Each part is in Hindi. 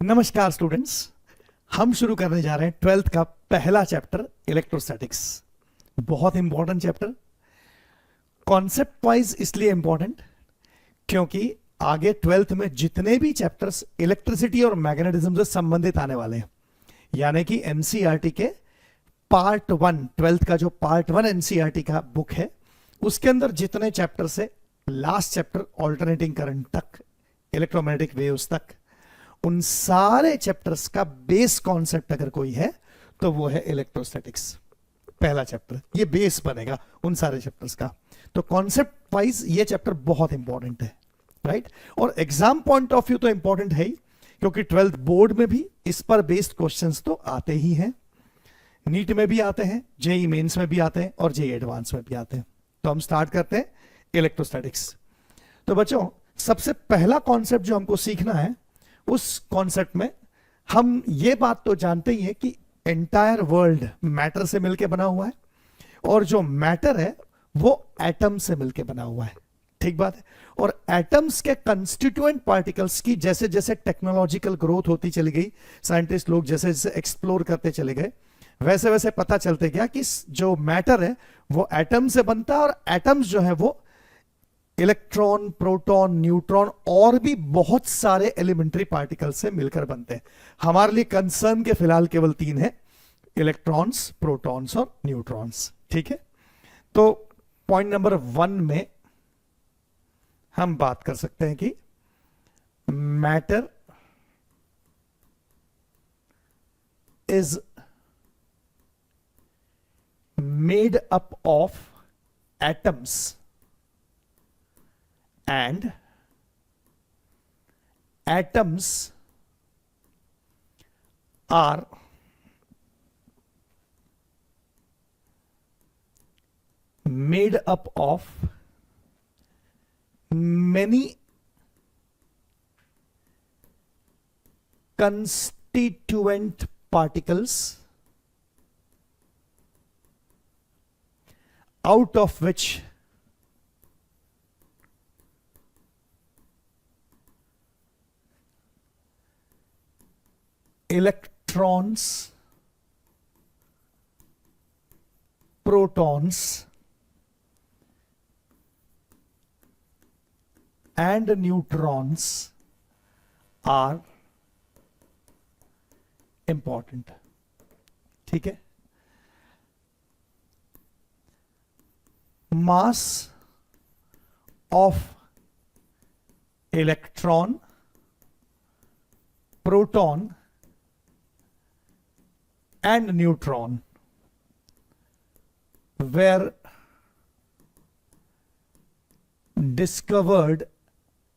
नमस्कार स्टूडेंट्स, हम शुरू करने जा रहे हैं 12th का पहला चैप्टर इलेक्ट्रोस्टैटिक्स। बहुत इंपॉर्टेंट चैप्टर, कॉन्सेप्ट वाइज इसलिए इंपॉर्टेंट क्योंकि आगे 12th में जितने भी चैप्टर्स इलेक्ट्रिसिटी और मैग्नेटिज्म से संबंधित आने वाले हैं, यानी कि एनसीईआरटी के पार्ट 1, 12th का जो पार्ट 1 एनसीईआरटी का बुक है, उसके अंदर जितने चैप्टर्स है, लास्ट चैप्टर ऑल्टरनेटिंग करंट तक, इलेक्ट्रोमैग्नेटिक वेव्स तक, उन सारे चैप्टर्स का बेस कॉन्सेप्ट अगर कोई है तो वो है इलेक्ट्रोस्टैटिक्स। पहला चैप्टर ये बेस बनेगा उन सारे चैप्टर्स का। तो कॉन्सेप्ट वाइज ये चैप्टर बहुत इंपॉर्टेंट है, राइट? और एग्जाम पॉइंट ऑफ व्यू तो इंपॉर्टेंट है ही, क्योंकि 12th बोर्ड में भी इस पर बेस्ड क्वेश्चंस तो आते ही हैं, नीट में भी आते हैं, जेई मेंस में भी आते हैं और जेई एडवांस में भी आते हैं। तो हम स्टार्ट करते हैं इलेक्ट्रोस्टैटिक्स। तो बच्चों, सबसे पहला कॉन्सेप्ट जो हमको सीखना है, उस कॉन्सेप्ट में हम ये बात तो जानते ही हैं कि एंटायर वर्ल्ड मैटर से मिलकर बना हुआ है और जो मैटर है वो एटम से मिलकर बना हुआ है। ठीक बात है। और एटम्स के कंस्टिट्यूएंट पार्टिकल्स की जैसे जैसे टेक्नोलॉजिकल ग्रोथ होती चली गई, साइंटिस्ट लोग जैसे जैसे एक्सप्लोर करते चले गए, वैसे वैसे पता चलते गया कि जो मैटर है वो एटम से बनता है और एटम्स जो है वो इलेक्ट्रॉन, प्रोटॉन, न्यूट्रॉन और भी बहुत सारे एलिमेंट्री पार्टिकल से मिलकर बनते हैं। हमारे लिए कंसर्न के फिलहाल केवल 3 है, इलेक्ट्रॉन्स, प्रोटॉन्स और न्यूट्रॉन्स। ठीक है। तो पॉइंट नंबर 1 में हम बात कर सकते हैं कि matter is made up of atoms and atoms are made up of many constituent particles, out of which electrons, protons and neutrons are important. ठीक है। mass of electron, proton and neutron were discovered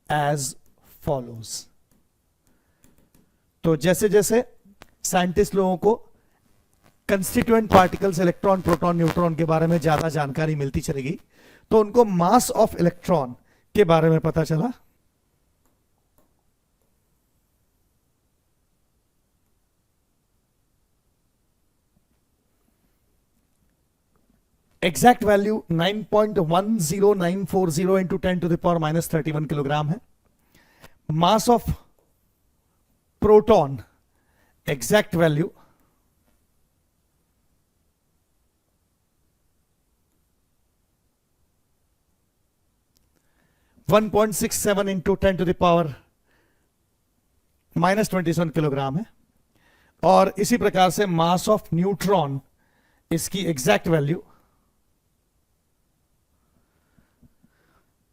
as follows. तो जैसे जैसे साइंटिस्ट लोगों को constituent particles, electron, proton, neutron के बारे में ज्यादा जानकारी मिलती चली गई, तो उनको मास ऑफ इलेक्ट्रॉन के बारे में पता चला। Exact value 9.10940 into 10 to the power -31 kilogram है। Mass of proton exact value 1.67 into 10 to the power -27 kilogram है। और इसी प्रकार से मास ऑफ न्यूट्रॉन, इसकी एग्जैक्ट वैल्यू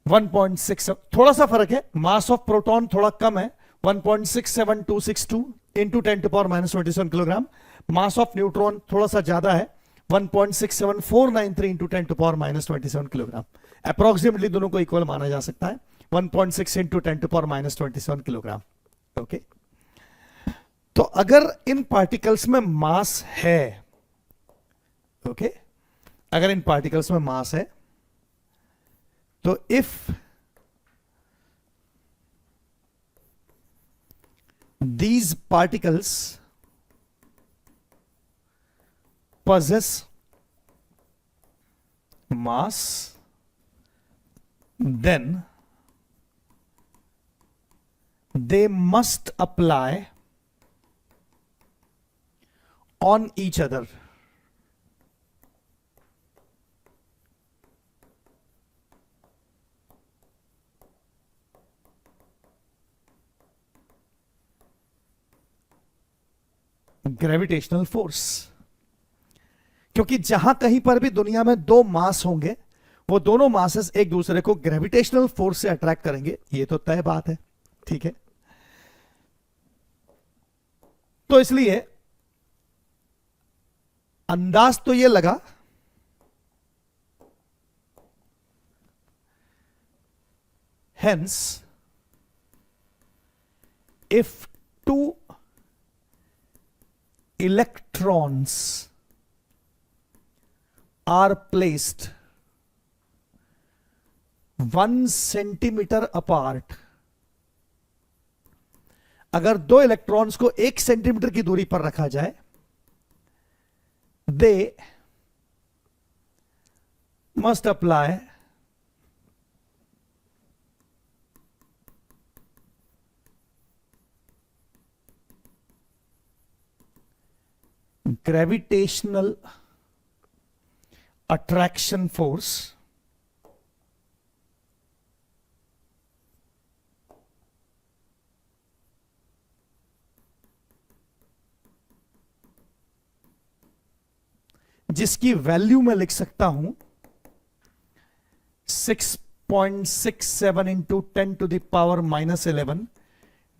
1.67, थोड़ा सा फर्क है, मास ऑफ प्रोटॉन थोड़ा कम है, 1.67262 into 10 to power -27 kilogram. Mass of neutron थोड़ा सा ज्यादा है, 1.67493 into 10 to power -27 kilogram. Approximately दोनों को इक्वल माना जा सकता है, 1.6 into 10 to power -27 kilogram. Okay. तो अगर इन पार्टिकल्स में मास है, ओके, अगर इन पार्टिकल्स में मास है, तो if these particles possess mass, then they must apply on each other. Gravitational force, क्योंकि जहां कहीं पर भी दुनिया में दो मास होंगे, वो दोनों मासेस एक दूसरे को ग्रेविटेशनल फोर्स से अट्रैक्ट करेंगे, ये तो तय बात है, ठीक है। तो इसलिए अंदाज तो ये लगा hence if two electrons are placed 1 centimeter apart, अगर दो इलेक्ट्रॉन्स को 1 सेंटीमीटर की दूरी पर रखा जाए, they must apply gravitational attraction force जिसकी वैल्यू मैं लिख सकता हूं 6.67 into 10 to the power -11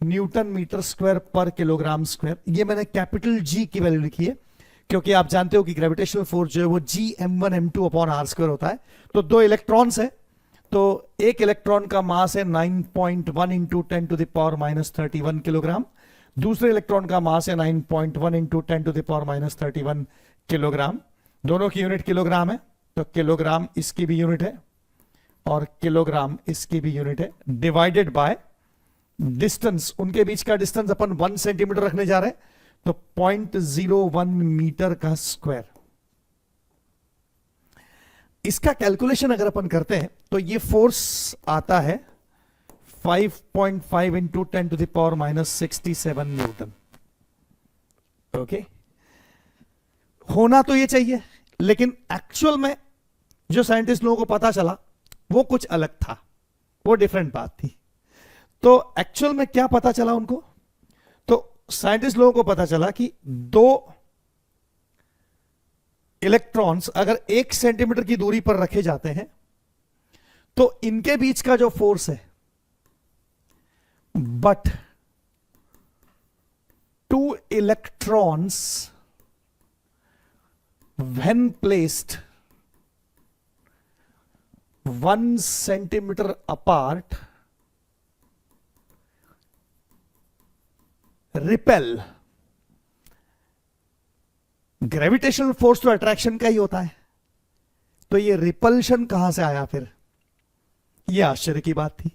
newton metre square पर किलोग्राम स्क्वायर। ये मैंने कैपिटल जी की वैल्यू लिखी है, क्योंकि आप जानते हो कि ग्रेविटेशनल फोर्स जो है वो Gm1m2 अपॉन आर स्क्वायर होता है। तो दो इलेक्ट्रॉन्स है, तो एक इलेक्ट्रॉन का मास है 9.1 into 10 to the power -31 kilogram, दूसरे इलेक्ट्रॉन का मास है 9.1 into 10 to the power -31 kilogram. दोनों की यूनिट किलोग्राम है, तो किलोग्राम इसकी भी यूनिट है और किलोग्राम इसकी भी यूनिट है, डिवाइडेड बाय डिस्टेंस। उनके बीच का डिस्टेंस अपन 1 सेंटीमीटर रखने जा रहे हैं, तो 0.01 मीटर का स्क्वायर। इसका कैलकुलेशन अगर अपन करते हैं तो ये फोर्स आता है 5.5 into 10 to the power -67 newton. Okay, होना तो ये चाहिए, लेकिन एक्चुअल में जो साइंटिस्ट लोगों को पता चला वो कुछ अलग था, वो डिफरेंट बात थी। तो एक्चुअल में क्या पता चला उनको? तो साइंटिस्ट लोगों को पता चला कि दो इलेक्ट्रॉन्स अगर 1 सेंटीमीटर की दूरी पर रखे जाते हैं तो इनके बीच का जो फोर्स है, but two electrons when placed 1 centimeter apart repel। Gravitational force तो अट्रैक्शन का ही होता है, तो ये रिपल्शन कहां से आया फिर? ये आश्चर्य की बात थी।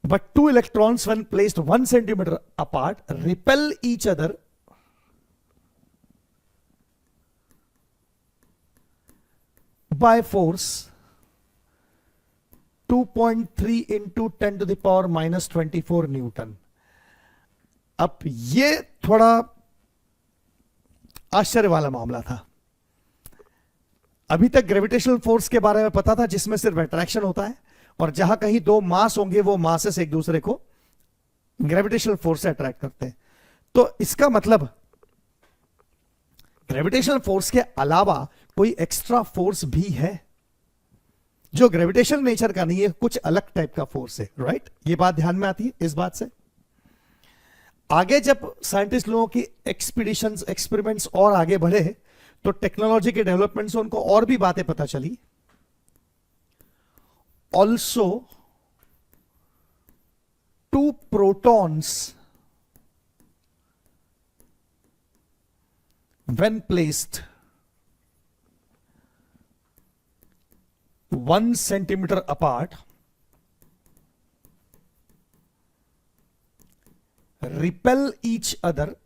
But two electrons when placed 1 centimeter apart repel each other by force 2.3 into 10 to the power -24 newton. अब ये थोड़ा आश्चर्य वाला मामला था। अभी तक ग्रेविटेशनल फोर्स के बारे में पता था जिसमें सिर्फ अट्रैक्शन होता है, और जहां कहीं दो मास होंगे वो मासेस एक दूसरे को ग्रेविटेशनल फोर्स से अट्रैक्ट करते हैं। तो इसका मतलब ग्रेविटेशनल फोर्स के अलावा कोई एक्स्ट्रा फोर्स भी है जो ग्रेविटेशनल नेचर का नहीं है, कुछ अलग टाइप का फोर्स है, राइट? ये बात ध्यान में आती है इस बात से। आगे जब साइंटिस्ट लोगों की एक्सपीडिशंस, एक्सपेरिमेंट्स और आगे बढ़े तो टेक्नोलॉजी के डेवलपमेंट से उनको और भी बातें पता चली। Also two protons when placed 1 centimeter apart repel each other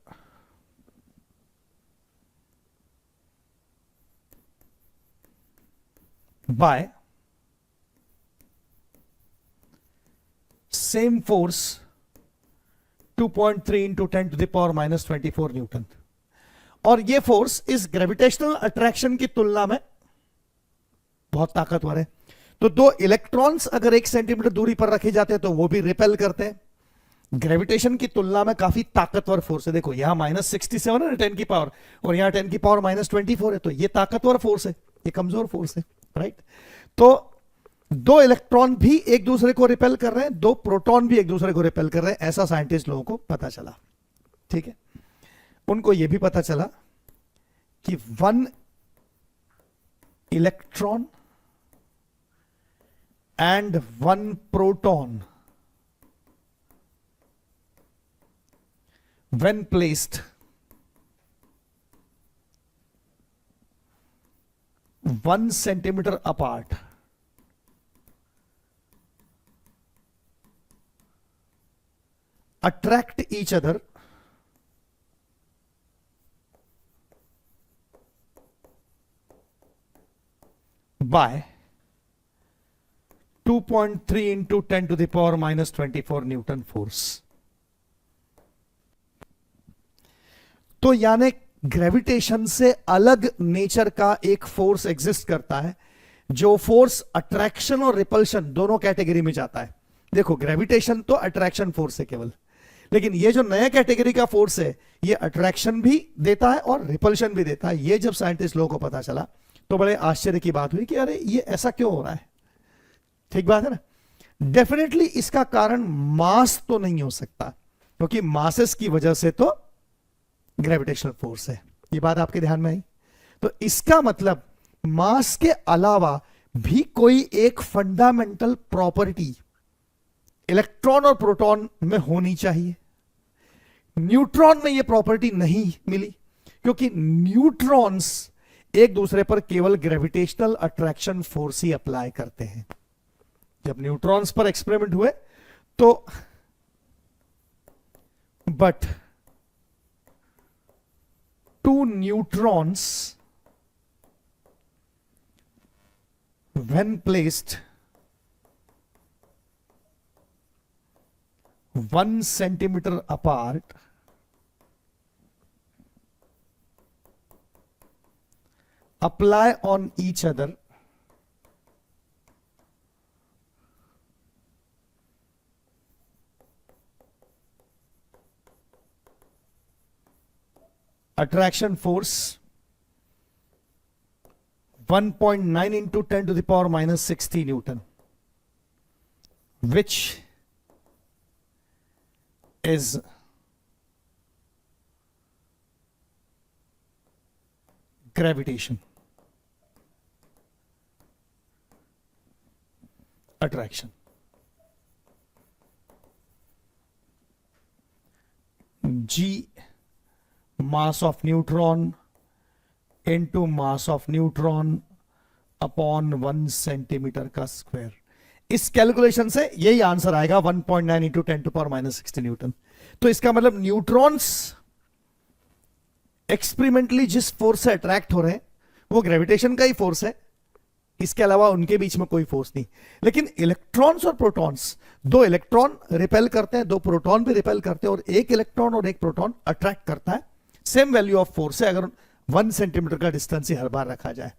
by same force 2.3 into 10 to the power -24 Newton. और ये फोर्स इस ग्रेविटेशनल अट्रैक्शन की तुलना में बहुत ताकतवर है। तो दो इलेक्ट्रॉन्स अगर 1 सेंटीमीटर दूरी पर रखे जाते हैं तो वो भी रिपेल करते हैं। ग्रेविटेशन की तुलना में काफी ताकतवर फोर्स है। देखो यहां -67 है 10 की पावर, और यहां 10 की पावर -24 है, तो ये ताकतवर फोर्स है, ये कमजोर फोर्स है, राइट। तो दो इलेक्ट्रॉन भी एक दूसरे को रिपेल कर रहे हैं, दो प्रोटॉन भी एक दूसरे को रिपेल कर रहे हैं, ऐसा साइंटिस्ट लोगों को पता चला। ठीक है, उनको यह भी पता चला कि 1 electron and 1 proton when placed 1 centimeter apart attract each other by 2.3 into 10 to the power minus 24 Newton force। तो यानी ग्रेविटेशन से अलग नेचर का एक फोर्स एग्जिस्ट करता है, जो फोर्स अट्रैक्शन और रिपल्शन दोनों कैटेगरी में जाता है। देखो ग्रेविटेशन तो अट्रैक्शन फोर्स है केवल, लेकिन ये जो नया कैटेगरी का फोर्स है ये अट्रैक्शन भी देता है और रिपल्शन भी देता है। ये जब साइंटिस्ट लोगों को पता चला तो बड़े आश्चर्य की बात हुई कि अरे ये ऐसा क्यों हो रहा है। ठीक बात है ना। डेफिनेटली इसका कारण मास तो नहीं हो सकता, क्योंकि मासेस की वजह से तो ग्रेविटेशनल फोर्स है। ये बात आपके ध्यान में आई। तो इसका मतलब मास के अलावा भी कोई एक फंडामेंटल प्रॉपर्टी इलेक्ट्रॉन और प्रोटॉन में होनी चाहिए। न्यूट्रॉन में यह प्रॉपर्टी नहीं मिली, क्योंकि न्यूट्रॉन्स एक दूसरे पर केवल ग्रेविटेशनल अट्रैक्शन फोर्स ही अप्लाई करते हैं। जब न्यूट्रॉन्स पर एक्सपेरिमेंट हुए तो but 2 neutrons when placed 1 centimeter apart apply on each other attraction force 1.9 into 10 to the power minus 60 Newton, which is gravitation attraction। G mass of neutron into mass of neutron upon 1 centimetre का स्क्वायर। इस कैलकुलेशन से यही आंसर आएगा 1.9 into 10 to power minus 60 Newton. तो इसका मतलब न्यूट्रॉन्स एक्सपेरिमेंटली जिस फोर्स से अट्रैक्ट हो रहे हैं वो ग्रेविटेशन का ही फोर्स है, इसके अलावा उनके बीच में कोई फोर्स नहीं। लेकिन इलेक्ट्रॉन्स और प्रोटॉन्स, दो इलेक्ट्रॉन रिपेल करते हैं, दो प्रोटॉन भी रिपेल करते हैं, और एक इलेक्ट्रॉन और एक प्रोटॉन अट्रैक्ट करता है। सेम वैल्यू ऑफ फोर्स है अगर 1 सेंटीमीटर का डिस्टेंस ही हर बार रखा जाए।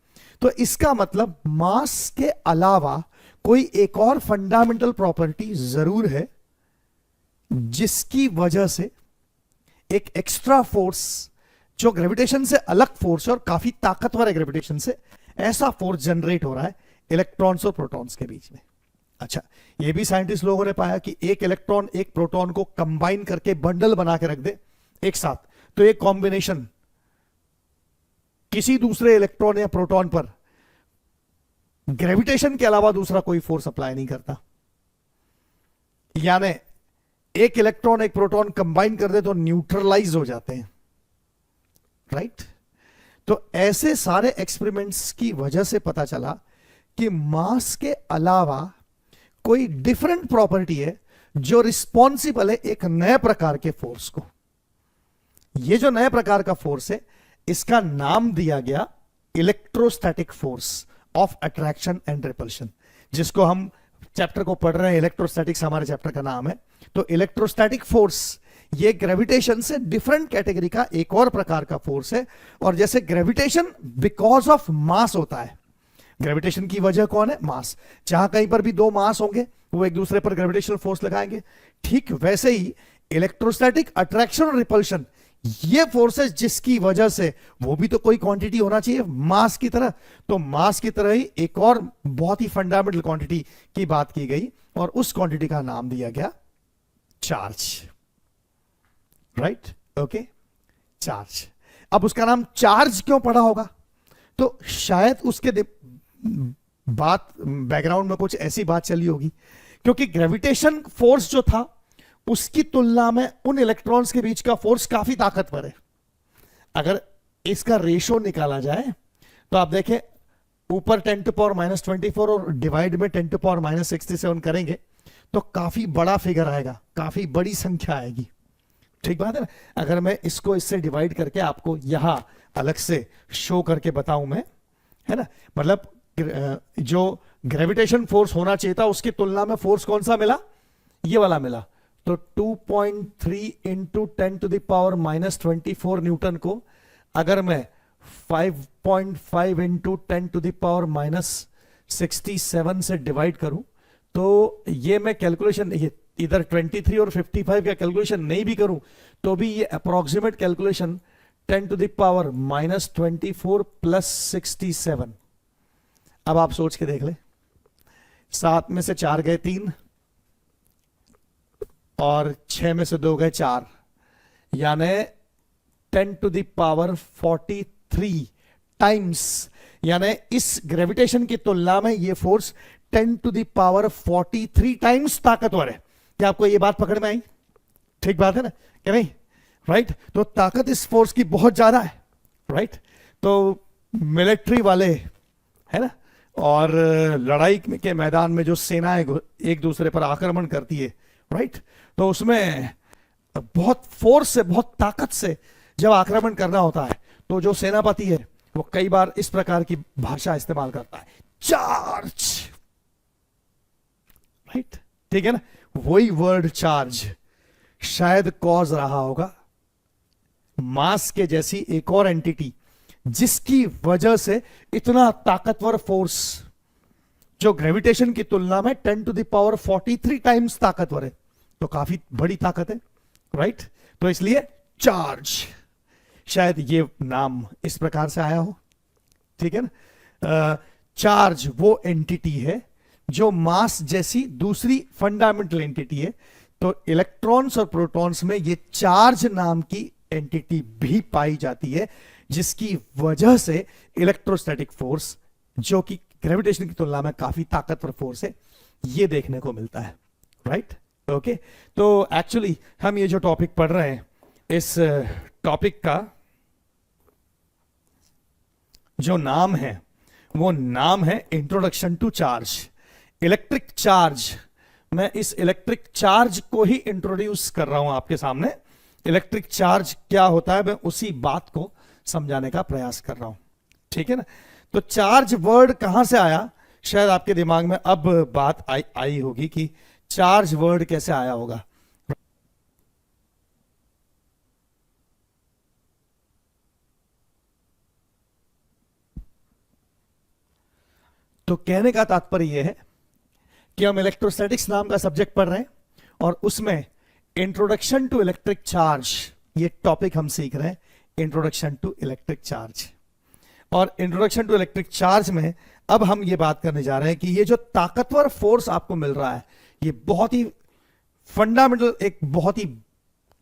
तो इसका मतलब मास के अलावा कोई एक और फंडामेंटल प्रॉपर्टी जरूर है जिसकी वजह से एक एक्स्ट्रा फोर्स जो ग्रेविटेशन से अलग फोर्स है और काफी ताकतवर है ग्रेविटेशन से, ऐसा फोर्स जनरेट हो रहा है इलेक्ट्रॉन्स और प्रोटॉन्स के बीच में। अच्छा, यह भी साइंटिस्ट लोगों ने पाया कि एक इलेक्ट्रॉन एक प्रोटॉन को कंबाइन करके बंडल बना के रख दे एक साथ, तो एक कॉम्बिनेशन किसी दूसरे इलेक्ट्रॉन या प्रोटॉन पर ग्रेविटेशन के अलावा दूसरा कोई फोर्स अप्लाई नहीं करता। यानी एक इलेक्ट्रॉन एक प्रोटॉन कंबाइन कर दे तो न्यूट्रलाइज हो जाते हैं, राइट। तो ऐसे सारे एक्सपेरिमेंट्स की वजह से पता चला कि मास के अलावा कोई डिफरेंट प्रॉपर्टी है जो रिस्पॉन्सिबल है एक नए प्रकार के फोर्स को। यह जो नए प्रकार का फोर्स है इसका नाम दिया गया electrostatic force of attraction and repulsion, जिसको हम चैप्टर को पढ़ रहे हैं, इलेक्ट्रोस्टैटिक्स हमारे चैप्टर का नाम है। तो इलेक्ट्रोस्टैटिक फोर्स ये ग्रेविटेशन से डिफरेंट कैटेगरी का एक और प्रकार का फोर्स है। और जैसे ग्रेविटेशन बिकॉज ऑफ मास होता है, ग्रेविटेशन की वजह कौन है? मास। जहां कहीं पर भी दो मास होंगे वो एक दूसरे पर ग्रेविटेशनल फोर्स लगाएंगे। ठीक वैसे ही इलेक्ट्रोस्टैटिक अट्रैक्शन और रिपल्शन, ये फोर्सेस जिसकी वजह से, वो भी तो कोई क्वांटिटी होना चाहिए मास की तरह। तो मास की तरह ही एक और बहुत ही फंडामेंटल क्वांटिटी की बात की गई और उस क्वांटिटी का नाम दिया गया चार्ज। Right, okay, charge. अब उसका नाम चार्ज क्यों पड़ा होगा? तो शायद उसके बात बैकग्राउंड में कुछ ऐसी बात चली होगी, क्योंकि ग्रेविटेशन फोर्स जो था उसकी तुलना में उन इलेक्ट्रॉन्स के बीच का फोर्स काफी ताकतवर है। अगर इसका रेशो निकाला जाए तो आप देखें, ऊपर 10 टू पावर -24 और डिवाइड में 10 टू पावर -67 करेंगे तो काफी बड़ा फिगर आएगा, काफी बड़ी संख्या आएगी। ठीक बात है ना? अगर मैं इसको इससे डिवाइड करके आपको यहां अलग से शो करके बताऊं मैं, है ना, मतलब जो ग्रेविटेशन फोर्स होना चाहिए था उसकी तुलना में फोर्स कौन सा मिला? ये वाला मिला। तो 2.3 into 10 to the power -24 newton को अगर मैं 5.5 इंटू 10 टू द पावर -67 से डिवाइड करूं तो ये मैं कैलकुलेशन, ये इधर 23 और 55 का कैलकुलेशन नहीं भी करूं तो भी ये approximate calculation 10 to the power -24 plus 67। अब आप सोच के देख ले, 7 में से 4 गए 3 और 6 में से 2 गए 4, यानी 10 टू द पावर 43 टाइम्स, यानी इस ग्रेविटेशन की तुलना में ये force 10 to the power 43 times ताकतवर है। क्या आपको ये बात पकड़ में आई? ठीक बात है ना, क्या नहीं? राइट, तो ताकत इस फोर्स की बहुत ज्यादा है। राइट, तो मिलिट्री वाले, है ना, और लड़ाई के मैदान में जो सेनाएं एक दूसरे पर आक्रमण करती है, राइट, तो उसमें बहुत फोर्स से, बहुत ताकत से जब आक्रमण करना होता है तो जो सेनापति है वो कई बार इस प्रकार की भाषा इस्तेमाल करता है, चार्ज। राइट, ठीक है ना? वही वर्ड चार्ज शायद कॉज रहा होगा मास के जैसी एक और एंटिटी जिसकी वजह से इतना ताकतवर फोर्स जो ग्रेविटेशन की तुलना में 10 टू द पावर 43 टाइम्स ताकतवर है, तो काफी बड़ी ताकत है। राइट, तो इसलिए चार्ज, शायद ये नाम इस प्रकार से आया हो। ठीक है ना? चार्ज वो एंटिटी है जो मास जैसी दूसरी फंडामेंटल एंटिटी है। तो इलेक्ट्रॉन्स और प्रोटॉन्स में ये चार्ज नाम की एंटिटी भी पाई जाती है, जिसकी वजह से इलेक्ट्रोस्टैटिक फोर्स, जो कि ग्रेविटेशन की तुलना में काफी ताकतवर फोर्स है, ये देखने को मिलता है। Right, okay. तो एक्चुअली हम ये जो टॉपिक पढ़ रहे हैं, इस टॉपिक का जो नाम है वो नाम है introduction to charge, electric charge. मैं इस इलेक्ट्रिक चार्ज को ही इंट्रोड्यूस कर रहा हूं आपके सामने। इलेक्ट्रिक चार्ज क्या होता है मैं उसी बात को समझाने का प्रयास कर रहा हूं। ठीक है ना? तो चार्ज वर्ड कहां से आया, शायद आपके दिमाग में अब बात आई होगी कि चार्ज वर्ड कैसे आया होगा। तो कहने का तात्पर्य यह है कि हम इलेक्ट्रोस्टैटिक्स नाम का सब्जेक्ट पढ़ रहे हैं और उसमें इंट्रोडक्शन टू इलेक्ट्रिक चार्ज, ये टॉपिक हम सीख रहे हैं, इंट्रोडक्शन टू इलेक्ट्रिक चार्ज। और इंट्रोडक्शन टू इलेक्ट्रिक चार्ज में अब हम ये बात करने जा रहे हैं कि ये जो ताकतवर फोर्स आपको मिल रहा है, ये बहुत ही फंडामेंटल, एक बहुत ही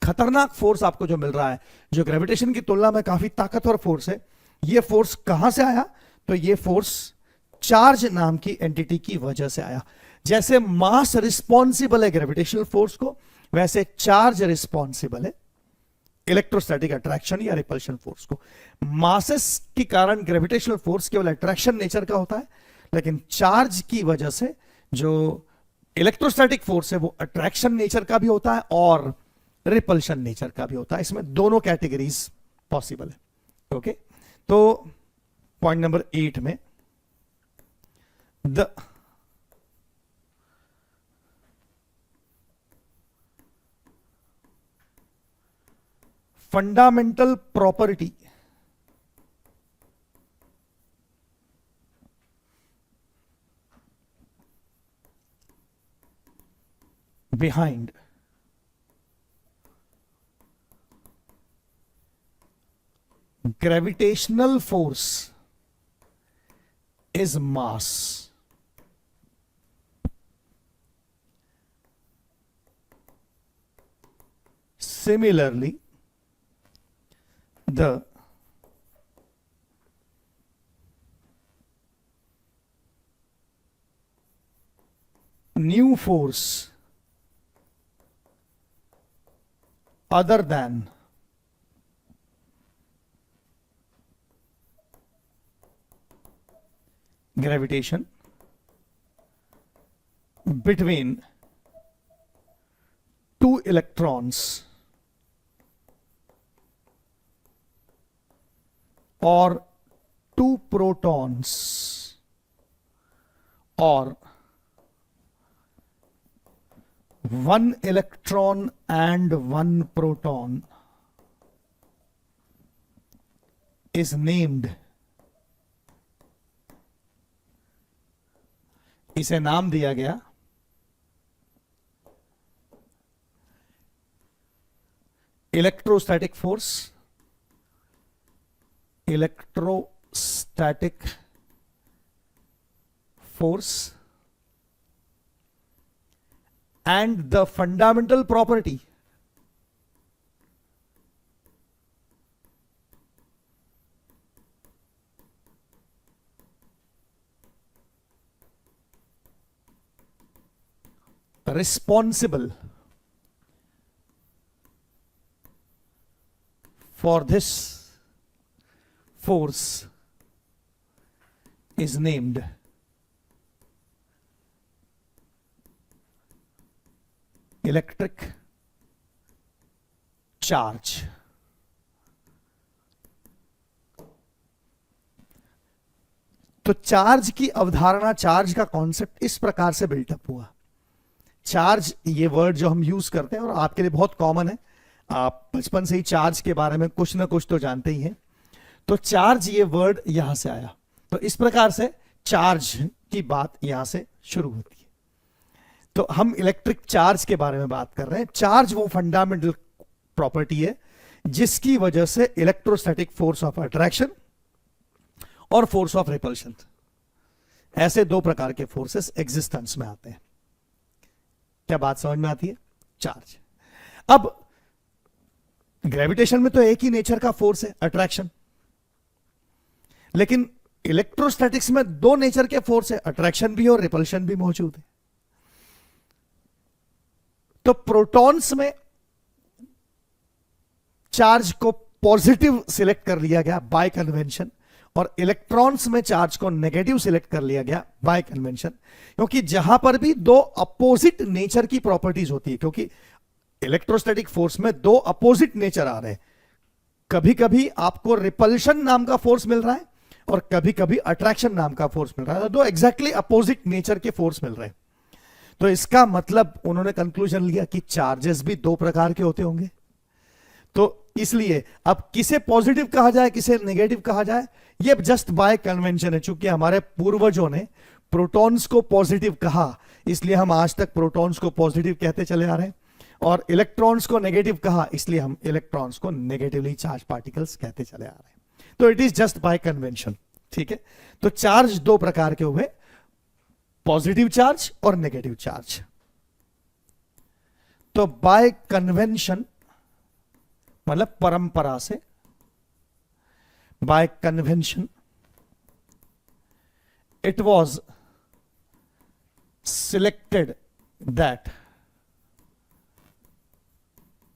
खतरनाक फोर्स आपको जो मिल रहा है, जो ग्रेविटेशन की तुलना में काफी ताकतवर फोर्स है, ये फोर्स कहां से आया? तो ये फोर्स चार्ज नाम की एंटिटी की वजह से आया। जैसे मास रिस्पॉन्सिबल है ग्रेविटेशनल फोर्स को, वैसे चार्ज रिस्पॉन्सिबल है इलेक्ट्रोस्टैटिक अट्रैक्शन या रिपल्शन फोर्स को। मासेस के कारण ग्रेविटेशनल फोर्स केवल अट्रैक्शन नेचर का होता है, लेकिन चार्ज की वजह से जो इलेक्ट्रोस्टैटिक फोर्स है वो अट्रैक्शन नेचर का भी होता है और रिपल्शन नेचर का भी होता है। इसमें दोनों कैटेगरीज पॉसिबल है। ओके, तो पॉइंट नंबर 8 में The fundamental property behind gravitational force is mass. Similarly, the new force other than gravitation between two electrons or two protons or one electron and one proton is named, इसे नाम दिया गया electrostatic force, electrostatic force, and the fundamental property responsible for this force is named electric charge. तो चार्ज की अवधारणा, चार्ज का कॉन्सेप्ट इस प्रकार से बिल्टअप हुआ। चार्ज ये वर्ड जो हम यूज करते हैं और आपके लिए बहुत कॉमन है, आप बचपन से ही चार्ज के बारे में कुछ ना कुछ तो जानते ही हैं। तो चार्ज ये वर्ड यहां से आया। तो इस प्रकार से चार्ज की बात यहां से शुरू होती है। तो हम इलेक्ट्रिक चार्ज के बारे में बात कर रहे हैं। चार्ज वो फंडामेंटल प्रॉपर्टी है जिसकी वजह से इलेक्ट्रोस्टैटिक फोर्स ऑफ अट्रैक्शन और फोर्स ऑफ रिपल्शन, ऐसे दो प्रकार के फोर्सेस एग्जिस्टेंस में आते हैं। क्या बात समझ में आती है? चार्ज। अब ग्रेविटेशन में तो एक ही नेचर का फोर्स है, अट्रैक्शन, लेकिन इलेक्ट्रोस्टैटिक्स में दो नेचर के फोर्स है, अट्रैक्शन भी और रिपल्शन भी मौजूद है। तो प्रोटॉन्स में चार्ज को पॉजिटिव सिलेक्ट कर लिया गया बाय कन्वेंशन, और इलेक्ट्रॉन्स में चार्ज को नेगेटिव सिलेक्ट कर लिया गया बाय कन्वेंशन, क्योंकि जहां पर भी दो अपोजिट नेचर की प्रॉपर्टीज होती है, क्योंकि इलेक्ट्रोस्टैटिक फोर्स में दो अपोजिट नेचर आ रहे हैं। कभी कभी आपको रिपल्शन नाम का फोर्स मिल रहा है और कभी कभी अट्रैक्शन नाम का फोर्स मिल रहा है। दो एग्जैक्टली अपोजिट नेचर के फोर्स मिल रहे हैं। तो इसका मतलब उन्होंने कंक्लूजन लिया कि चार्जेस भी दो प्रकार के होते होंगे। तो इसलिए अब किसे पॉजिटिव कहा जाए, किसे नेगेटिव कहा जाए, ये जस्ट बाय कन्वेंशन है। चूंकि हमारे पूर्वजों ने प्रोटॉन्स को पॉजिटिव कहा, इसलिए हम आज तक प्रोटॉन्स को पॉजिटिव कहते चले आ रहे हैं, और इलेक्ट्रॉन्स को नेगेटिव कहा, इसलिए हम इलेक्ट्रॉन्स को नेगेटिवली चार्ज पार्टिकल्स कहते चले आ रहे हैं। तो it is just by convention. ठीक है। तो चार्ज दो प्रकार के हुए, पॉजिटिव चार्ज और नेगेटिव चार्ज। तो बाय कन्वेंशन मतलब परंपरा से, bye convention it was selected that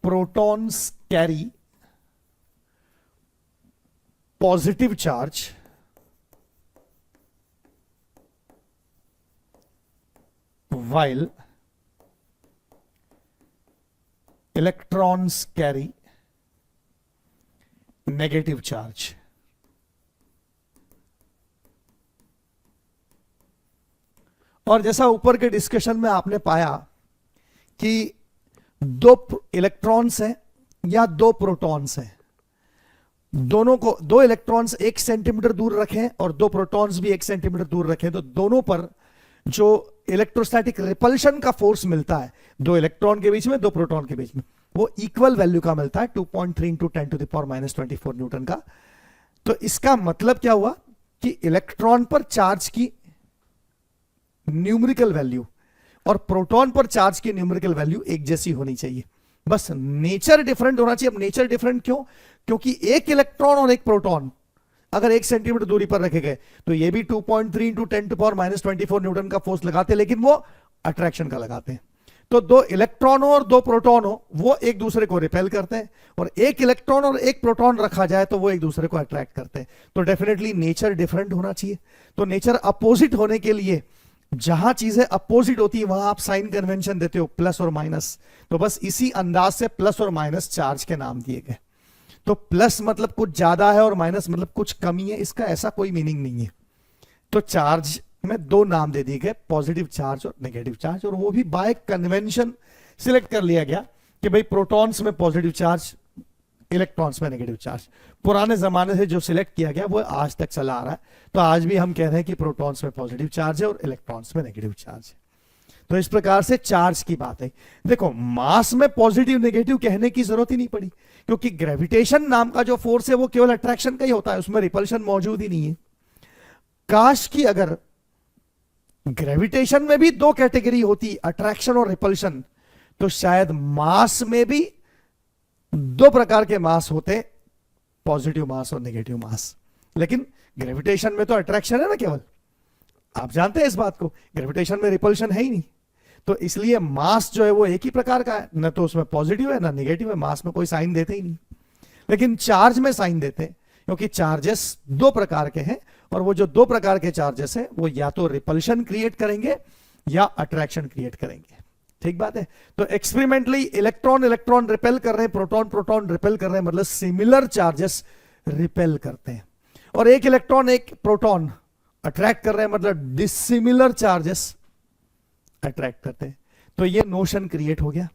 protons carry positive charge while electrons carry negative charge. और जैसा ऊपर के डिस्कशन में आपने पाया कि दो इलेक्ट्रॉन्स हैं या दो प्रोटॉन्स हैं, दोनों को, दो इलेक्ट्रॉन्स 1 सेंटीमीटर दूर रखें और दो प्रोटॉन्स भी 1 सेंटीमीटर दूर रखें, तो दोनों पर जो इलेक्ट्रोस्टैटिक रिपल्शन का फोर्स मिलता है दो इलेक्ट्रॉन के बीच में, दो प्रोटॉन के बीच में, वो इक्वल वैल्यू का मिलता है, 2.3 into 10 to the power -24 newton का। तो इसका मतलब क्या हुआ कि इलेक्ट्रॉन पर चार्ज की न्यूमेरिकल वैल्यू और प्रोटॉन पर चार्ज की न्यूमेरिकल वैल्यू एक जैसी होनी चाहिए, बस नेचर डिफरेंट होना चाहिए। अब नेचर डिफरेंट क्यों? क्योंकि एक इलेक्ट्रॉन और एक प्रोटॉन अगर 1 सेंटीमीटर दूरी पर रखे गए तो ये भी 2.3 इंटू 10 टू पावर -24 न्यूटन का फोर्स लगाते, लेकिन वो अट्रैक्शन का लगाते हैं। तो दो इलेक्ट्रॉन हो और दो प्रोटॉन हो, वो एक दूसरे को रिपेल करते हैं, और एक इलेक्ट्रॉन और एक प्रोटॉन रखा जाए तो वो एक दूसरे को अट्रैक्ट करते हैं। तो डेफिनेटली नेचर डिफरेंट होना चाहिए। तो नेचर अपोजिट होने के लिए जहां चीजें अपोजिट होती है वहां आप साइन कन्वेंशन देते हो, प्लस और माइनस। तो बस इसी अंदाज से प्लस और माइनस चार्ज के नाम दिए गए। तो प्लस मतलब कुछ ज्यादा है और माइनस मतलब कुछ कमी है, इसका ऐसा कोई मीनिंग नहीं है। तो चार्ज में दो नाम दे दिए गए, पॉजिटिव चार्ज और नेगेटिव चार्ज, और वो भी बाय कन्वेंशन सिलेक्ट कर लिया गया कि भाई प्रोटॉन्स में पॉजिटिव चार्ज, इलेक्ट्रॉन्स में नेगेटिव चार्ज। पुराने जमाने से जो सिलेक्ट किया गया वो आज तक चला आ रहा है। तो आज भी हम कह रहे हैं कि प्रोटॉन्स में पॉजिटिव चार्ज है और इलेक्ट्रॉन्स में नेगेटिव चार्ज है। तो इस प्रकार से चार्ज की बात है। देखो, मास में पॉजिटिव नेगेटिव कहने की जरूरत ही नहीं पड़ी, क्योंकि ग्रेविटेशन नाम का जो फोर्स है वो केवल अट्रैक्शन का ही होता है, उसमें रिपल्शन मौजूद ही नहीं है। काश की अगर ग्रेविटेशन में भी दो कैटेगरी होती, अट्रैक्शन और रिपल्शन, तो शायद मास में भी दो प्रकार के मास होते, पॉजिटिव मास और नेगेटिव मास। लेकिन ग्रेविटेशन में तो अट्रैक्शन है ना केवल, आप जानते हैं इस बात को, ग्रेविटेशन में रिपल्शन है ही नहीं। तो इसलिए मास जो है वो एक ही प्रकार का है, न तो उसमें पॉजिटिव है ना नेगेटिव है, मास में कोई साइन देते ही नहीं। लेकिन चार्ज में साइन देते हैं, क्योंकि चार्जेस दो प्रकार के हैं, और वो जो दो प्रकार के चार्जेस हैं वो या तो रिपल्शन क्रिएट करेंगे या अट्रैक्शन क्रिएट करेंगे। ठीक बात है। तो एक्सपेरिमेंटली इलेक्ट्रॉन इलेक्ट्रॉन रिपेल कर रहे हैं, प्रोटॉन प्रोटॉन रिपेल कर रहे हैं, मतलब सिमिलर चार्जेस रिपेल करते हैं। और एक इलेक्ट्रॉन एक प्रोटॉन अट्रैक्ट कर रहे हैं, मतलब डिसिमिलर चार्जेस अट्रैक्ट करते हैं। तो ये नोशन क्रिएट हो गया।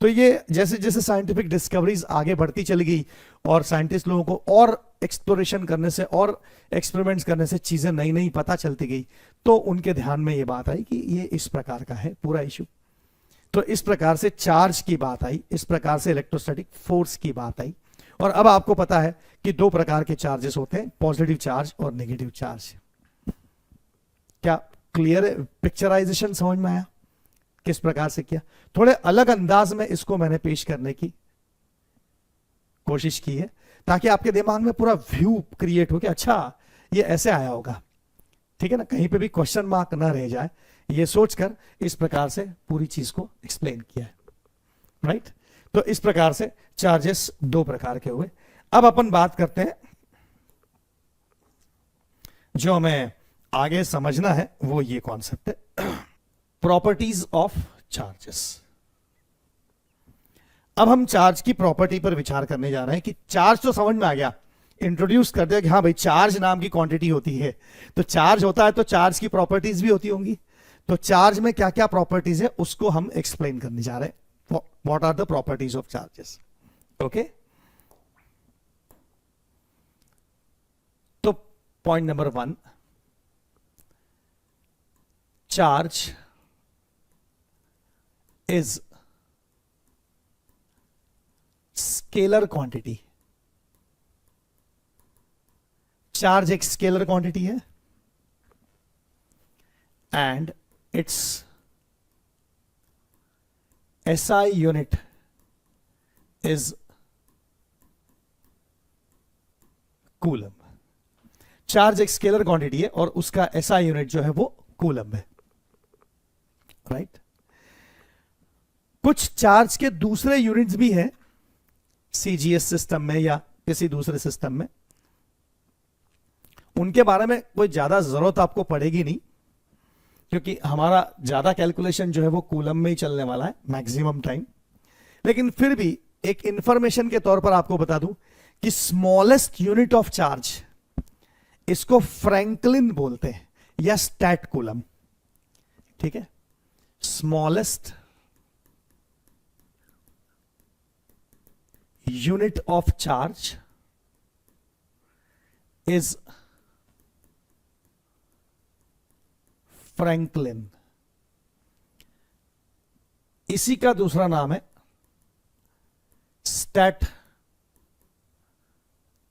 तो ये जैसे जैसे साइंटिफिक डिस्कवरीज आगे बढ़ती चली गई और साइंटिस्ट लोगों को और एक्सप्लोरेशन करने से और एक्सपेरिमेंट्स करने से चीजें नई नई पता चलती गई, तो उनके ध्यान में ये बात आई कि ये इस प्रकार का है पूरा इशू। तो इस प्रकार से चार्ज की बात आई, इस प्रकार से इलेक्ट्रोस्टैटिक फोर्स की बात आई। और अब आपको पता है कि दो प्रकार के चार्जेस होते हैं, पॉजिटिव चार्ज और नेगेटिव चार्ज। क्या क्लियर है? पिक्चराइजेशन समझ में आया किस प्रकार से किया? थोड़े अलग अंदाज में इसको मैंने पेश करने की कोशिश की है, ताकि आपके दिमाग में पूरा व्यू क्रिएट हो कि अच्छा ये ऐसे आया होगा। ठीक है ना, कहीं पे भी क्वेश्चन मार्क ना रह जाए, ये सोचकर इस प्रकार से पूरी चीज को एक्सप्लेन किया है। राइट? तो इस प्रकार से चार्जेस दो प्रकार के हुए। अब अपन बात करते हैं, जो हमें आगे समझना है वो ये कॉन्सेप्ट है, प्रॉपर्टीज ऑफ चार्जेस। अब हम चार्ज की प्रॉपर्टी पर विचार करने जा रहे हैं कि चार्ज तो समझ में आ गया, इंट्रोड्यूस कर दिया कि हाँ भाई चार्ज नाम की क्वांटिटी होती है। तो चार्ज होता है तो चार्ज की प्रॉपर्टीज भी होती होंगी। तो चार्ज में क्या क्या प्रॉपर्टीज है उसको हम एक्सप्लेन करने जा रहे हैं। What are the properties of charges? Okay, तो point number 1, charge is scalar quantity. Charge एक स्केलर क्वांटिटी है and it's SI unit is coulomb. Charge एक स्केलर क्वांटिटी है और उसका SI यूनिट जो है वो कूलम है। राइट? कुछ चार्ज के दूसरे यूनिट्स भी हैं CGS सिस्टम में या किसी दूसरे सिस्टम में, उनके बारे में कोई ज्यादा जरूरत आपको पड़ेगी नहीं, क्योंकि हमारा ज्यादा कैलकुलेशन जो है वो कूलम में ही चलने वाला है मैक्सिमम टाइम। लेकिन फिर भी एक इंफॉर्मेशन के तौर पर आपको बता दूं कि स्मॉलेस्ट यूनिट ऑफ चार्ज, इसको फ्रैंकलिन बोलते हैं या स्टैट कूलम। ठीक है, smallest unit of charge is Franklin. इसी का दूसरा नाम है स्टैट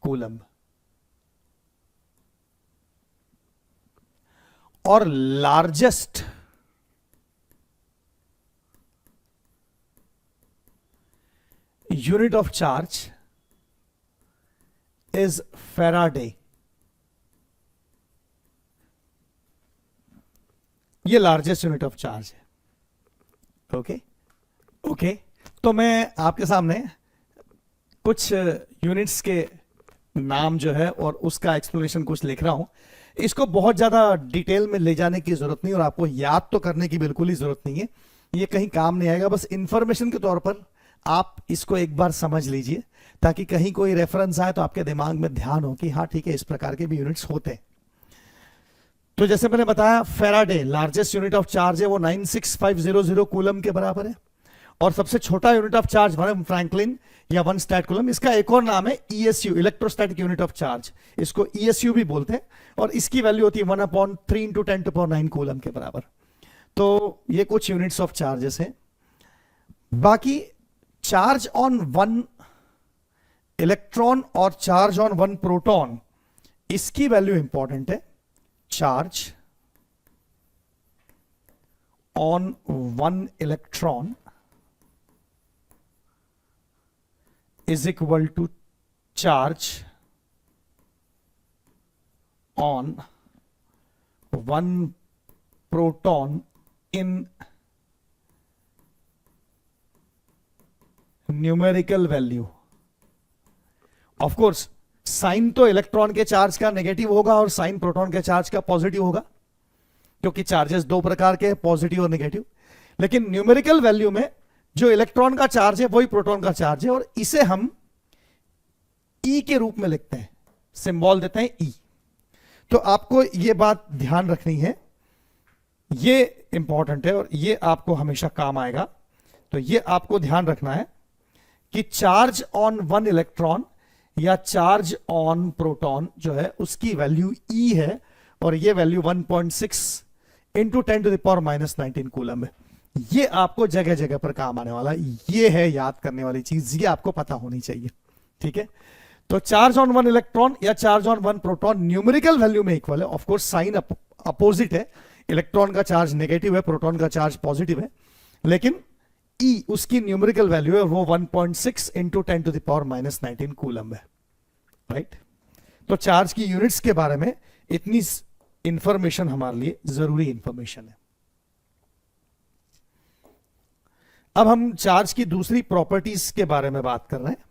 कूलम. और largest unit of charge is Faraday. ये लार्जेस्ट यूनिट ऑफ चार्ज है. ओके. तो मैं आपके सामने कुछ यूनिट्स के नाम जो है और उसका एक्सप्लेनेशन कुछ लिख रहा हूं. इसको बहुत ज्यादा डिटेल में ले जाने की जरूरत नहीं और आपको याद तो करने की बिल्कुल ही जरूरत नहीं है. ये कहीं काम नहीं आएगा. बस इंफॉर्मेशन के तौर पर आप इसको एक बार समझ लीजिए ताकि कहीं कोई रेफरेंस आए तो आपके दिमाग में ध्यान हो कि हाँ ठीक है, इस प्रकार के भी यूनिट्स होते हैं. तो जैसे मैंने बताया, Faraday largest unit of charge है, वो 96500 कूलम के बराबर है. और सबसे छोटा unit of charge one Franklin या वन स्टैट कूलम. इसका एक और नाम है ईएसयू, इलेक्ट्रोस्टैटिक यूनिट ऑफ चार्ज. इसको ईएसयू भी बोलते हैं. और इसकी वैल्यू होती है 1/3 इंटू 10⁹ कूलम के बराबर. तो ये कुछ यूनिट्स ऑफ चार्जेस हैं. बाकी चार्ज ऑन वन इलेक्ट्रॉन और चार्ज ऑन वन प्रोटॉन, इसकी वैल्यू इंपॉर्टेंट है. Charge on one electron is equal to charge on one proton in numerical value. Of course, sign तो इलेक्ट्रॉन के चार्ज का नेगेटिव होगा और साइन प्रोटॉन के चार्ज का पॉजिटिव होगा, क्योंकि चार्जेस दो प्रकार के हैं, पॉजिटिव और नेगेटिव. लेकिन न्यूमेरिकल वैल्यू में जो इलेक्ट्रॉन का चार्ज है वही प्रोटॉन का चार्ज है, और इसे हम ई के रूप में लिखते हैं, सिंबल देते हैं ई. तो आपको यह बात ध्यान रखनी है, ये इंपॉर्टेंट है और ये आपको हमेशा काम आएगा. तो ये आपको ध्यान रखना है कि चार्ज ऑन वन इलेक्ट्रॉन या चार्ज ऑन प्रोटॉन जो है उसकी वैल्यू ई है, और ये वैल्यू 1.6 इंटू 10⁻⁻19 कूलम है. ये आपको जगह जगह पर काम आने वाला, ये है याद करने वाली चीज, ये आपको पता होनी चाहिए. ठीक है. तो चार्ज ऑन वन इलेक्ट्रॉन या charge on one proton numerical value में इक्वल है. ऑफ कोर्स साइन अपोजिट है, इलेक्ट्रॉन का चार्ज नेगेटिव है, प्रोटॉन का चार्ज पॉजिटिव है, लेकिन ई उसकी न्यूमेरिकल वैल्यू है, वो 1.6 इंटू 10⁻⁻19 कूलम है. राइट. तो चार्ज की यूनिट्स के बारे में इतनी इंफॉर्मेशन हमारे लिए जरूरी इंफॉर्मेशन है. अब हम चार्ज की दूसरी प्रॉपर्टीज के बारे में बात कर रहे हैं.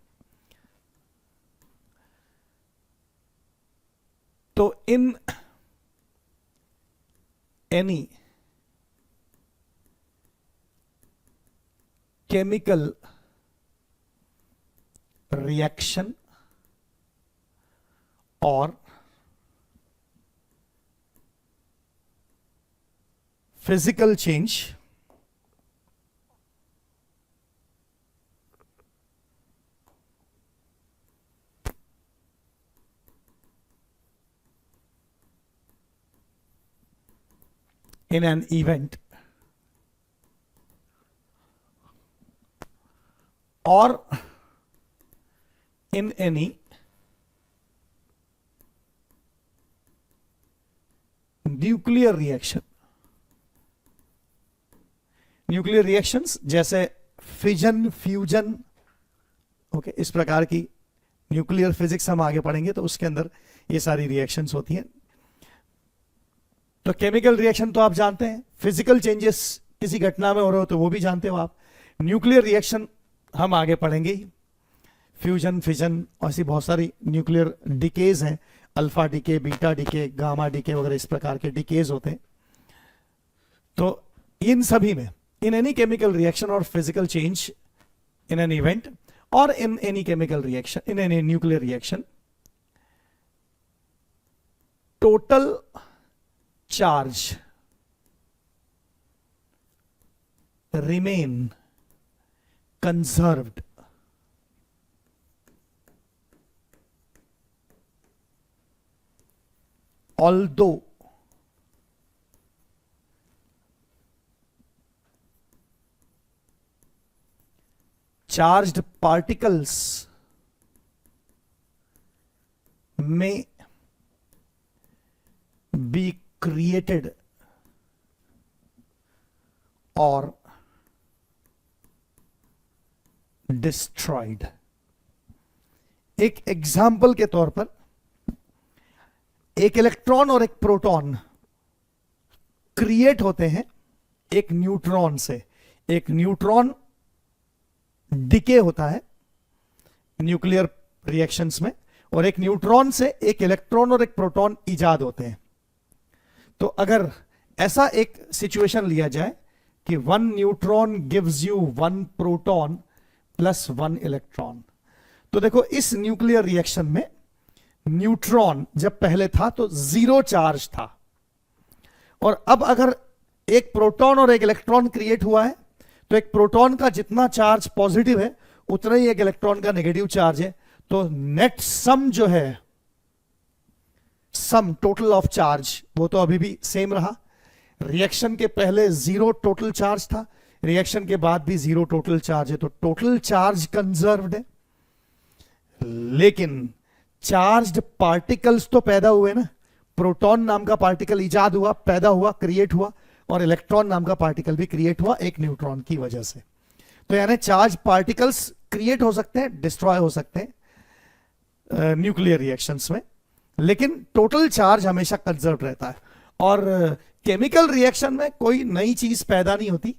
तो इन एनी केमिकल रिएक्शन और physical change in an event or in any nuclear reaction. Nuclear reactions जैसे फिजन, फ्यूजन, ओके, इस प्रकार की न्यूक्लियर फिजिक्स हम आगे पढ़ेंगे तो उसके अंदर ये सारी रिएक्शंस होती हैं. तो केमिकल रिएक्शन तो आप जानते हैं, फिजिकल चेंजेस किसी घटना में हो रहे हो तो वो भी जानते हो आप. न्यूक्लियर रिएक्शन हम आगे पढ़ेंगे ही. फ्यूजन, फिजन, ऐसी बहुत सारी न्यूक्लियर डिकेज हैं, alpha decay, beta decay, gamma decay वगैरह इस प्रकार के डिकेज होते हैं. तो इन सभी में, इन एनी केमिकल रिएक्शन और physical change in an event और in any chemical reaction, in any nuclear reaction, total charge remain conserved although charged particles may be created or destroyed. एक एग्जाम्पल के तौर पर एक इलेक्ट्रॉन और एक प्रोटॉन क्रिएट होते हैं एक न्यूट्रॉन से. एक न्यूट्रॉन डिके होता है न्यूक्लियर रिएक्शंस में, और एक न्यूट्रॉन से एक इलेक्ट्रॉन और एक प्रोटॉन इजाद होते हैं. तो अगर ऐसा एक सिचुएशन लिया जाए कि one neutron gives you one proton plus one electron, तो देखो इस न्यूक्लियर रिएक्शन में न्यूट्रॉन जब पहले था तो 0 चार्ज था, और अब अगर एक प्रोटॉन और एक इलेक्ट्रॉन क्रिएट हुआ है तो एक प्रोटॉन का जितना चार्ज पॉजिटिव है उतना ही एक इलेक्ट्रॉन का नेगेटिव चार्ज है. तो नेट सम जो है, सम टोटल ऑफ चार्ज, वो तो अभी भी सेम रहा. रिएक्शन के पहले 0 टोटल चार्ज था, रिएक्शन के बाद भी 0 टोटल चार्ज है, तो टोटल चार्ज कंजर्व्ड है. लेकिन चार्ज्ड पार्टिकल्स तो पैदा हुए ना, प्रोटॉन नाम का पार्टिकल इजाद हुआ, पैदा हुआ, क्रिएट हुआ, और इलेक्ट्रॉन नाम का पार्टिकल भी क्रिएट हुआ एक न्यूट्रॉन की वजह से. तो यानी चार्ज पार्टिकल्स क्रिएट हो सकते हैं, डिस्ट्रॉय हो सकते हैं न्यूक्लियर रिएक्शंस में, लेकिन टोटल चार्ज हमेशा कंजर्व रहता है. और केमिकल रिएक्शन में कोई नई चीज पैदा नहीं होती.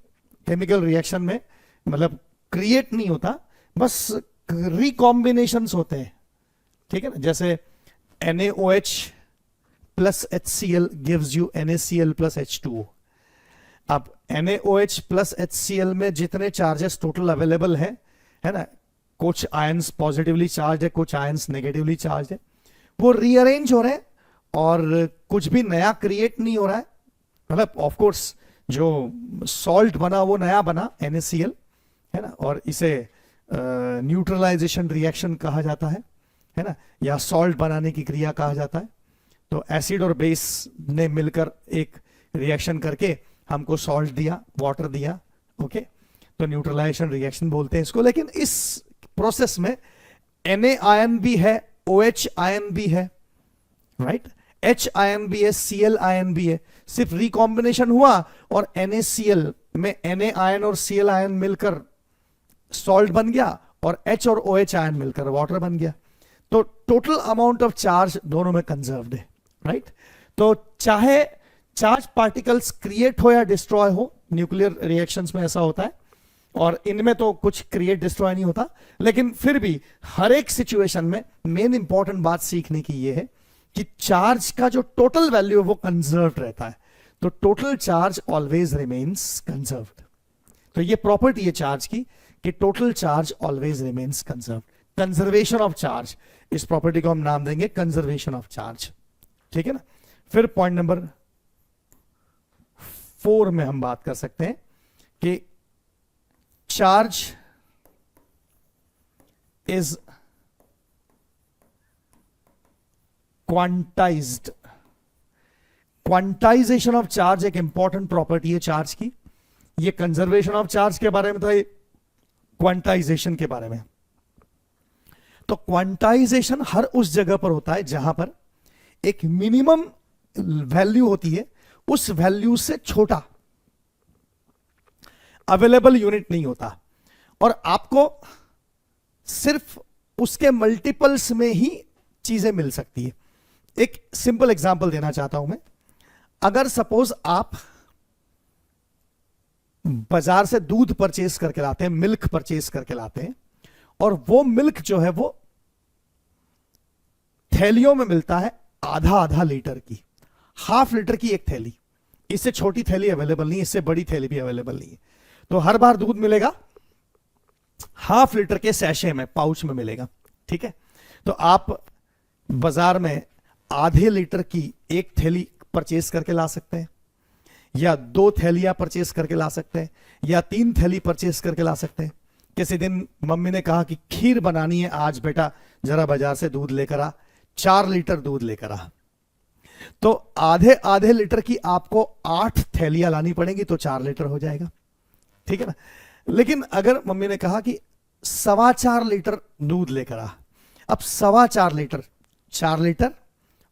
केमिकल रिएक्शन में मतलब क्रिएट नहीं होता, बस रिकॉम्बिनेशंस होते हैं. ठीक है ना, जैसे NaOH plus HCl gives you NaCl plus H2O. अब NaOH प्लस HCl में जितने चार्जेस टोटल अवेलेबल है ना, कुछ आयंस पॉजिटिवली चार्ज है, कुछ आयंस नेगेटिवली चार्ज है, वो रीअरेंज हो रहे हैं और कुछ भी नया क्रिएट नहीं हो रहा है. मतलब ऑफ कोर्स जो सॉल्ट बना वो नया बना NaCl है ना, और इसे न्यूट्रलाइजेशन रिएक्शन कहा जाता है ना, या सॉल्ट बनाने की क्रिया कहा जाता है. तो एसिड और बेस ने मिलकर एक रिएक्शन करके हमको सॉल्ट दिया, वाटर दिया. ओके, तो न्यूट्रलाइजेशन रिएक्शन बोलते हैं इसको. लेकिन इस प्रोसेस में Na आयन भी है, OH आयन भी है, राइट, H आयन भी है, Cl आयन भी है. सिर्फ रिकॉम्बिनेशन हुआ और NaCl में Na आयन और Cl आयन मिलकर सॉल्ट बन गया, और H और OH आयन मिलकर वाटर बन गया. तो टोटल अमाउंट ऑफ चार्ज दोनों में कंजर्व्ड है, राइट. तो चाहे चार्ज पार्टिकल्स क्रिएट हो या डिस्ट्रॉय हो, न्यूक्लियर रिएक्शंस में ऐसा होता है, और इनमें तो कुछ क्रिएट डिस्ट्रॉय नहीं होता, लेकिन फिर भी हर एक सिचुएशन में मेन इंपॉर्टेंट बात सीखने की यह है कि चार्ज का जो टोटल वैल्यू है वो कंजर्व रहता है. तो total charge always remains conserved. तो ये प्रॉपर्टी है चार्ज की कि total charge always remains conserved. Conservation of charge, इस प्रॉपर्टी को हम नाम देंगे कंजर्वेशन ऑफ चार्ज. ठीक है ना. फिर पॉइंट नंबर 4 में हम बात कर सकते हैं कि charge is quantized. Quantization of charge एक इंपॉर्टेंट प्रॉपर्टी है चार्ज की. ये कंजर्वेशन ऑफ चार्ज के बारे में था, ये क्वांटाइजेशन के बारे में. तो क्वांटाइजेशन हर उस जगह पर होता है जहां पर एक मिनिमम वैल्यू होती है, उस वैल्यू से छोटा अवेलेबल यूनिट नहीं होता, और आपको सिर्फ उसके मल्टीपल्स में ही चीजें मिल सकती है. एक सिंपल एग्जांपल देना चाहता हूं मैं. अगर सपोज आप बाजार से दूध परचेस करके लाते हैं, मिल्क परचेस करके लाते हैं, और वो मिल्क जो है वो थैलियों में मिलता है आधा आधा लीटर की, हाफ लीटर की एक थैली. इससे छोटी थैली अवेलेबल नहीं, इससे बड़ी थैली भी अवेलेबल नहीं है. तो हर बार दूध मिलेगा हाफ लीटर के सैशे में, पाउच में मिलेगा. ठीक है. तो आप बाजार में आधे लीटर की एक थैली परचेस करके ला सकते हैं, या 2 थैलियां परचेस करके ला सकते हैं, या 3 थैली परचेस करके ला सकते हैं. किसी दिन मम्मी ने कहा कि खीर बनानी है आज बेटा, जरा बाजार से दूध लेकर आ, 4 लीटर दूध लेकर आ. तो आधे आधे लीटर की आपको 8 थैलियां लानी पड़ेंगी तो 4 लीटर हो जाएगा, ठीक है ना। लेकिन अगर मम्मी ने कहा कि 4.25 लीटर दूध लेकर आ, अब 4.25 लीटर, 4 लीटर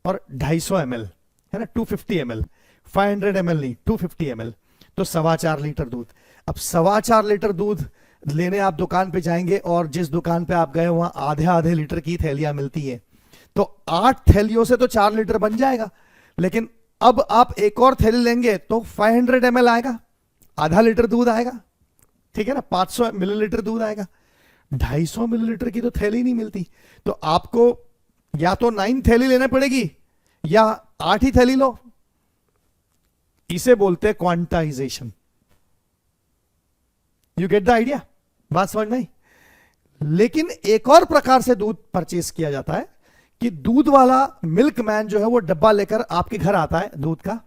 और 250 ml है ना, 250 ml, 500 ml नहीं 250 ml, तो 4.25 लीटर दूध। अब 4.25 लीटर दूध लेने आप दुकान पे जाएंगे और जिस दुकान पे आप गए वहां आधे आधे लीटर की थैलियां मिलती है, तो 8 थैलियों से तो 4 लीटर बन जाएगा। लेकिन अब आप एक और थैली लेंगे तो 500 ml आएगा, आधा लीटर दूध आएगा, ठीक है ना, 500 मिलीलीटर दूध आएगा। 250 मिलीलीटर की तो थैली नहीं मिलती, तो आपको या तो 9 थैली लेना पड़ेगी या 8 ही थैली लो। इसे बोलते हैं quantization. You get the idea, बात समझ नहीं। लेकिन एक और प्रकार से दूध परचेस किया जाता है कि दूध वाला मिल्कमैन जो है वो डब्बा लेकर आपके घर आता है दूध का,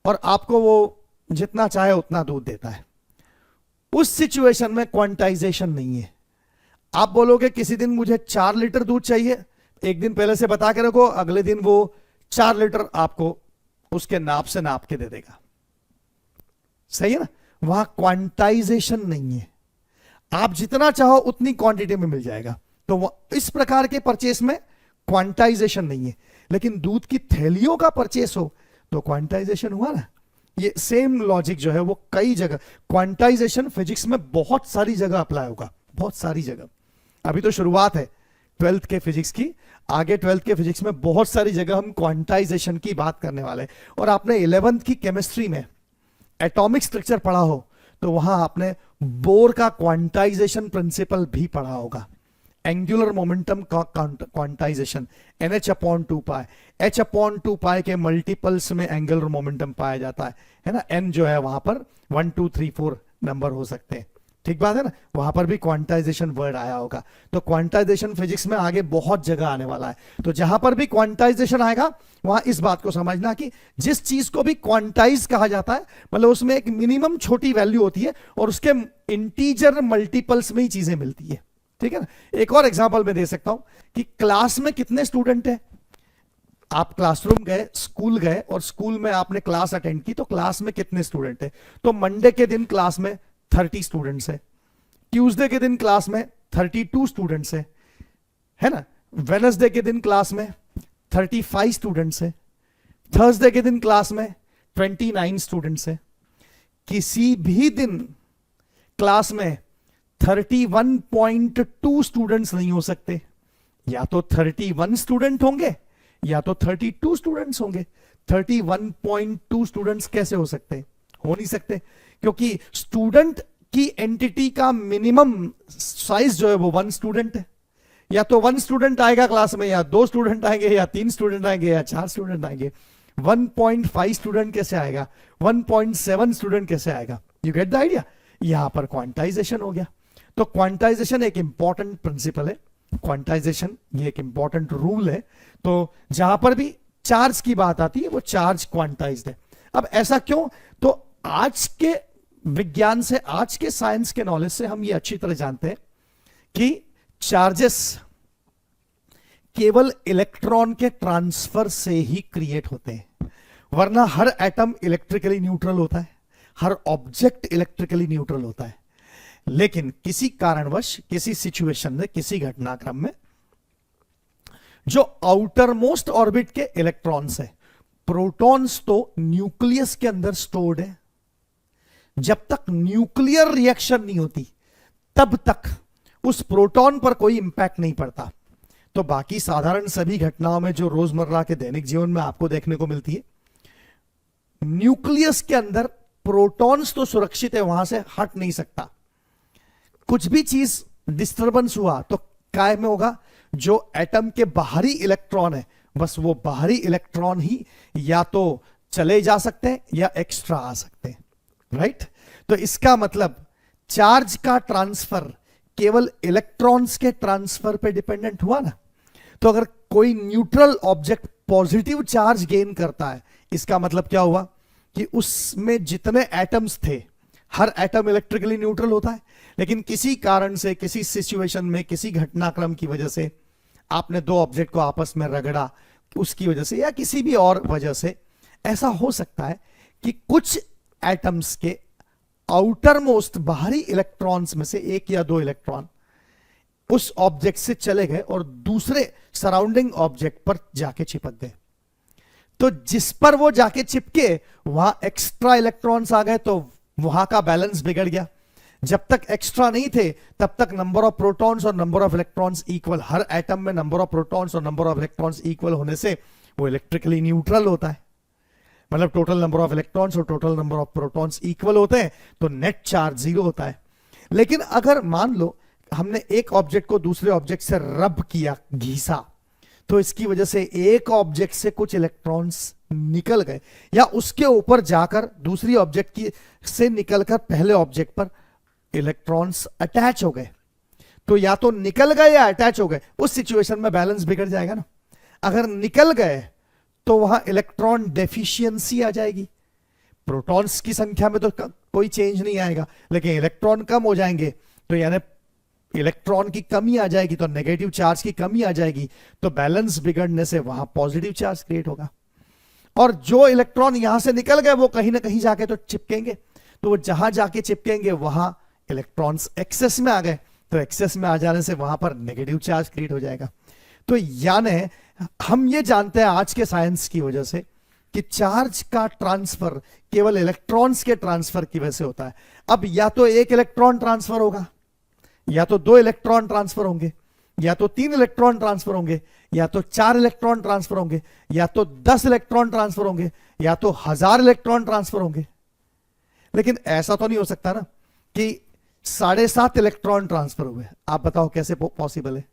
और आपको वो जितना चाहे उतना दूध देता है। उस सिचुएशन में क्वांटाइजेशन नहीं है। आप बोलोगे किसी दिन मुझे 4 लीटर दूध चाहिए, एक दिन पहले से बता के रखो, अगले दिन वो 4 लीटर आपको उसके नाप से नाप के दे देगा, सही है ना। वहां क्वांटाइजेशन नहीं है, आप जितना चाहो उतनी क्वांटिटी में मिल जाएगा। तो इस प्रकार के परचेस में क्वांटाइजेशन नहीं है। लेकिन दूध की थैलियों का परचेस हो तो क्वांटाइजेशन हुआ ना। ये सेम लॉजिक जो है वो कई जगह, क्वांटाइजेशन फिजिक्स में बहुत सारी जगह अप्लाई होगा, बहुत सारी जगह। अभी तो शुरुआत है 12th के फिजिक्स की, आगे 12th के फिजिक्स में बहुत सारी जगह हम क्वांटाइजेशन की बात करने वाले हैं। और आपने 11th की केमिस्ट्री में एटॉमिक स्ट्रक्चर पढ़ा हो तो वहां आपने बोर का क्वांटाइजेशन प्रिंसिपल भी पढ़ा होगा। एंगुलर मोमेंटम क्वांटाइजेशन, NH/2 पाई, H/2 पाई के मल्टीपल्स में एंगुलर मोमेंटम पाया जाता है ना। n जो है वहां पर 1 2 3 4 नंबर हो सकते हैं, ठीक बात है ना। वहां पर भी क्वांटाइजेशन वर्ड आया होगा। तो क्वांटाइजेशन फिजिक्स में आगे बहुत जगह आने वाला है। तो जहां पर भी क्वांटाइजेशन आएगा वहां इस बात को समझना कि जिस चीज को भी क्वांटाइज कहा जाता है मतलब उसमें एक मिनिमम छोटी वैल्यू होती है और उसके इंटीजर मल्टीपल्स में ही चीजें मिलती है, ठीक है ना। एक और एग्जांपल मैं दे सकता हूं कि क्लास में कितने स्टूडेंट हैं। आप क्लासरूम गए, स्कूल गए और स्कूल में आपने क्लास अटेंड की, तो क्लास में कितने स्टूडेंट हैं। तो मंडे के दिन क्लास में 30 स्टूडेंट्स है, ट्यूसडे के दिन क्लास में 32 स्टूडेंट्स है ना, वेडनेसडे के दिन क्लास में 35 स्टूडेंट्स है, थर्सडे के दिन क्लास में 29 स्टूडेंट्स है। किसी भी दिन क्लास में 31.2 स्टूडेंट्स नहीं हो सकते, या तो 31 स्टूडेंट होंगे या तो 32 स्टूडेंट्स होंगे। 31.2 स्टूडेंट्स कैसे हो सकते, हो नहीं सकते, क्योंकि स्टूडेंट की एंटिटी का मिनिमम साइज जो है वो 1 स्टूडेंट है। या तो 1 स्टूडेंट आएगा क्लास में, या 2 स्टूडेंट आएंगे, या 3 स्टूडेंट आएंगे, या 4 स्टूडेंट आएंगे। 1.5 स्टूडेंट कैसे आएगा, 1.7 स्टूडेंट कैसे आएगा। You get the idea. यहां पर क्वांटाइजेशन हो गया। तो क्वांटाइजेशन एक इंपॉर्टेंट प्रिंसिपल है, क्वांटाइजेशन ये एक इंपॉर्टेंट रूल है। तो जहां पर भी चार्ज की बात आती है वो चार्ज क्वांटाइज्ड है। अब ऐसा क्यों, तो आज के विज्ञान से, आज के साइंस के नॉलेज से हम ये अच्छी तरह जानते हैं कि चार्जेस केवल इलेक्ट्रॉन के ट्रांसफर से ही क्रिएट होते हैं, वरना हर एटम इलेक्ट्रिकली न्यूट्रल होता है, हर ऑब्जेक्ट इलेक्ट्रिकली न्यूट्रल होता है। लेकिन किसी कारणवश, किसी सिचुएशन में, किसी घटनाक्रम में जो आउटर मोस्ट ऑर्बिट के इलेक्ट्रॉन्स है, प्रोटॉन्स तो न्यूक्लियस के अंदर स्टोर्ड है। जब तक न्यूक्लियर रिएक्शन नहीं होती तब तक उस प्रोटॉन पर कोई इंपैक्ट नहीं पड़ता। तो बाकी साधारण सभी घटनाओं में जो रोजमर्रा के दैनिक जीवन में आपको देखने को मिलती है, न्यूक्लियस के अंदर प्रोटॉन्स तो सुरक्षित है, वहां से हट नहीं सकता। कुछ भी चीज डिस्टरबेंस हुआ तो काय में होगा, जो एटम के बाहरी इलेक्ट्रॉन है बस वो बाहरी इलेक्ट्रॉन ही या तो चले जा सकते हैं या एक्स्ट्रा आ सकते हैं, राइट। तो इसका मतलब चार्ज का ट्रांसफर केवल इलेक्ट्रॉन्स के ट्रांसफर पे डिपेंडेंट हुआ ना। तो अगर कोई neutral object positive charge gain करता है, इसका मतलब क्या हुआ कि उसमें जितने एटम्स थे, हर एटम इलेक्ट्रिकली न्यूट्रल होता है। लेकिन किसी कारण से, किसी सिचुएशन में, किसी घटनाक्रम की वजह से आपने दो ऑब्जेक्ट को आपस में रगड़ा, उसकी वजह से या किसी भी और वजह से ऐसा हो सकता है कि कुछ एटम्स के आउटर मोस्ट बाहरी इलेक्ट्रॉन्स में से एक या दो इलेक्ट्रॉन उस ऑब्जेक्ट से चले गए और दूसरे सराउंडिंग ऑब्जेक्ट पर जाके चिपक गए। तो जिस पर वो जाके चिपके वहां एक्स्ट्रा इलेक्ट्रॉन्स आ गए, तो वहां का बैलेंस बिगड़ गया। जब तक एक्स्ट्रा नहीं थे तब तक नंबर ऑफ प्रोटॉन्स और number of electrons equal, her atom में नंबर ऑफ प्रोटॉन्स और नंबर ऑफ इलेक्ट्रॉन्स इक्वल होने से वो इलेक्ट्रिकली न्यूट्रल होता है। मतलब टोटल नंबर ऑफ इलेक्ट्रॉन्स और total number of protons equal होते हैं तो नेट चार्ज जीरो होता है। लेकिन अगर मान लो हमने एक ऑब्जेक्ट को दूसरे ऑब्जेक्ट से रब किया, घिसा, तो इसकी वजह से एक ऑब्जेक्ट से कुछ इलेक्ट्रॉन्स निकल गए या उसके ऊपर जाकर दूसरी ऑब्जेक्ट की से निकलकर पहले ऑब्जेक्ट पर इलेक्ट्रॉन्स अटैच हो गए। तो या तो निकल गए या अटैच हो गए, उस सिचुएशन में बैलेंस बिगड़ जाएगा ना। अगर निकल गए तो वहां इलेक्ट्रॉन डेफिशिएंसी आ जाएगी। प्रोटॉन्स की संख्या में तो कोई चेंज नहीं आएगा, लेकिन इलेक्ट्रॉन कम हो जाएंगे तो यानी इलेक्ट्रॉन की कमी आ जाएगी, तो नेगेटिव चार्ज की कमी आ जाएगी, तो बैलेंस बिगड़ने से वहां पॉजिटिव चार्ज क्रिएट होगा। और जो इलेक्ट्रॉन यहां से निकल गए वो कहीं ना कहीं जाके तो चिपकेंगे, तो वो जहां जाके चिपकेंगे वहां इलेक्ट्रॉन्स एक्सेस में आ गए, तो एक्सेस में आ जाने से वहां पर नेगेटिव चार्ज क्रिएट हो जाएगा। तो यानी हम ये जानते हैं आज के साइंस की वजह से कि चार्ज का ट्रांसफर केवल इलेक्ट्रॉन्स के ट्रांसफर की वजह से होता है। अब या तो एक इलेक्ट्रॉन ट्रांसफर होगा, या तो दो इलेक्ट्रॉन ट्रांसफर होंगे, या तो तीन इलेक्ट्रॉन ट्रांसफर होंगे, या तो चार इलेक्ट्रॉन ट्रांसफर होंगे, या तो 10 इलेक्ट्रॉन ट्रांसफर होंगे, या तो 1000 इलेक्ट्रॉन ट्रांसफर होंगे। लेकिन ऐसा तो नहीं हो सकता ना कि 7.5 इलेक्ट्रॉन ट्रांसफर हुए। आप बताओ कैसे पॉसिबल है?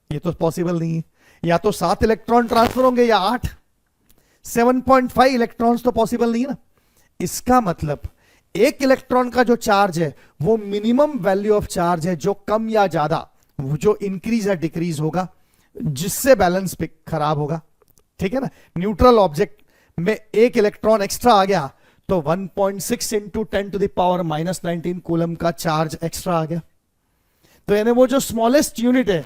ये तो पॉसिबल नहीं है। या तो 7 इलेक्ट्रॉन ट्रांसफर होंगे या 8। 7.5 इलेक्ट्रॉन्स तो पॉसिबल नहीं है ना। इसका मतलब एक इलेक्ट्रॉन का जो चार्ज है वो मिनिमम वैल्यू ऑफ चार्ज है, जो कम या ज्यादा, वो जो इंक्रीज या डिक्रीज होगा, जिससे बैलेंस खराब होगा। ठीक है ना। न्यूट्रल ऑब्जेक्ट में एक इलेक्ट्रॉन एक्स्ट्रा आ गया तो 1.6 इंटू 10⁻⁻19 कूलम का चार्ज एक्स्ट्रा आ गया। तो यानी वो जो स्मॉलेस्ट यूनिट है,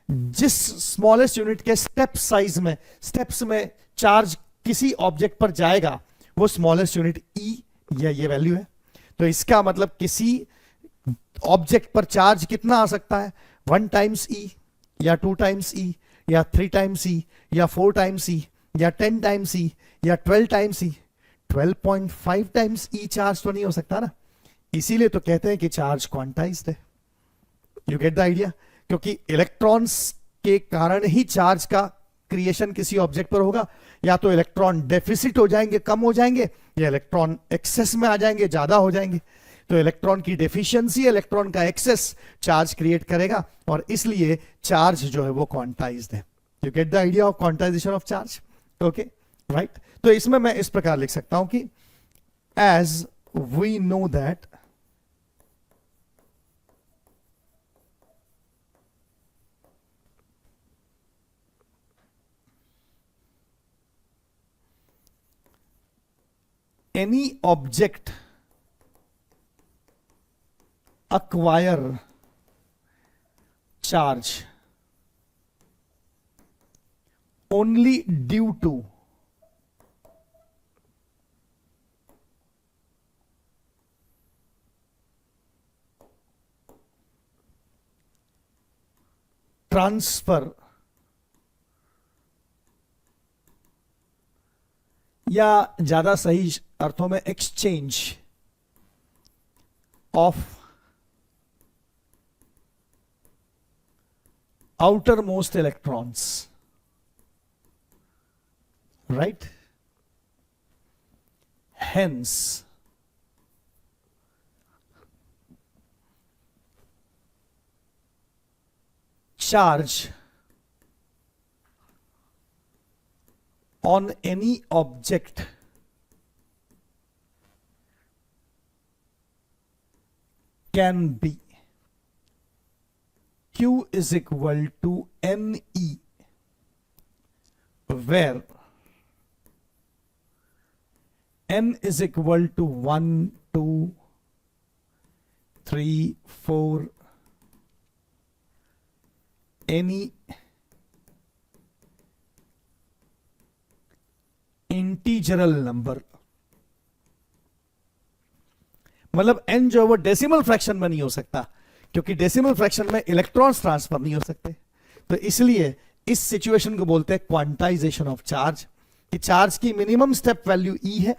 जिस स्मॉलेस्ट यूनिट के स्टेप्स में चार्ज किसी ऑब्जेक्ट पर जाएगा, वो स्मॉलेस्ट यूनिट ई या ये वैल्यू है। तो इसका मतलब किसी ऑब्जेक्ट पर चार्ज कितना आ सकता है? 1 टाइम्स ई, या 2 टाइम्स ई, या 3 टाइम्स ई, या 4 टाइम्स ई, या 10 टाइम्स ई, या 12 टाइम्स ई। 12.5 टाइम्स ई चार्ज तो नहीं हो सकता ना। इसीलिए तो कहते हैं कि चार्ज क्वांटाइज्ड है। You get the idea? क्योंकि इलेक्ट्रॉन्स के कारण ही चार्ज का क्रिएशन किसी ऑब्जेक्ट पर होगा। या तो इलेक्ट्रॉन डेफिसिट हो जाएंगे, कम हो जाएंगे, या इलेक्ट्रॉन एक्सेस में आ जाएंगे, ज्यादा हो जाएंगे। तो इलेक्ट्रॉन की डेफिशिएंसी, इलेक्ट्रॉन का एक्सेस चार्ज क्रिएट करेगा, और इसलिए चार्ज जो है वो क्वांटाइज्ड है। You get the idea of quantization of charge? Okay, right. तो इसमें मैं इस प्रकार लिख सकता हूं कि as we know that any object acquire charge only due to transfer या ज्यादा सही अर्थों में exchange of outer most electrons, right. Hence charge on any object can be Q is equal to NE, where N is equal to 1, 2, 3, 4, any इंटीजरल number, मतलब n जो है वो डेसिमल फ्रैक्शन में नहीं हो सकता, क्योंकि डेसिमल फ्रैक्शन में इलेक्ट्रॉन्स ट्रांसफर नहीं हो सकते। तो इसलिए इस सिचुएशन को बोलते हैं क्वांटाइजेशन ऑफ चार्ज, कि चार्ज की मिनिमम स्टेप वैल्यू E है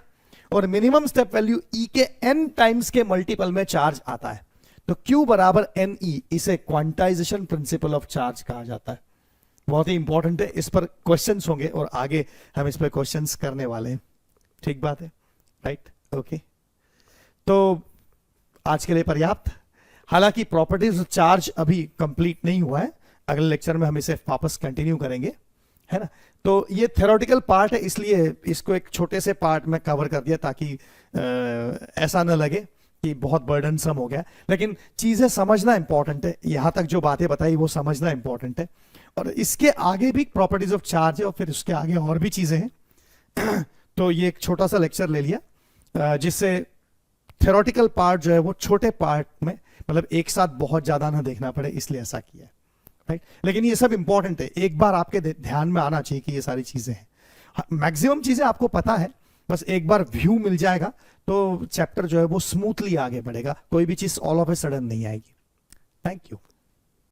और मिनिमम स्टेप वैल्यू E के n टाइम्स के मल्टीपल में चार्ज आता है, तो Q बराबर NE, इसे क्वांटाइजेशन प्रिंसिपल ऑफ चार्ज कहा जाता है। बहुत ही इंपॉर्टेंट है, इस पर क्वेश्चंस होंगे और आगे हम इस पर क्वेश्चंस करने वाले हैं। ठीक बात है, राइट, ओके। तो आज के लिए पर्याप्त। हालांकि प्रॉपर्टीज ऑफ चार्ज अभी कंप्लीट नहीं हुआ है, अगले लेक्चर में हम इसे वापस कंटिन्यू करेंगे, है ना। तो ये थ्योरेटिकल पार्ट है, इसलिए इसको एक छोटे से पार्ट में कवर कर दिया ताकि ऐसा ना लगे कि बहुत बर्डनसम हो गया, लेकिन चीजें समझना इंपॉर्टेंट है। यहां तक जो बातें बताई वो समझना इंपॉर्टेंट है, और इसके आगे भी प्रॉपर्टीज ऑफ चार्ज है और फिर उसके आगे और भी चीजें हैं। तो ये एक छोटा सा लेक्चर ले लिया जिससे थ्योरेटिकल पार्ट जो है वो छोटे पार्ट में, मतलब एक साथ बहुत ज्यादा ना देखना पड़े, इसलिए ऐसा किया है, राइट। लेकिन ये सब इंपॉर्टेंट है, एक बार आपके ध्यान में आना चाहिए कि ये सारी चीजें हैं। मैक्सिमम चीजें आपको पता है, बस एक बार व्यू मिल जाएगा तो चैप्टर जो है वो स्मूथली आगे बढ़ेगा, कोई भी चीज ऑल ऑफ ए सडन नहीं आएगी। Thank you.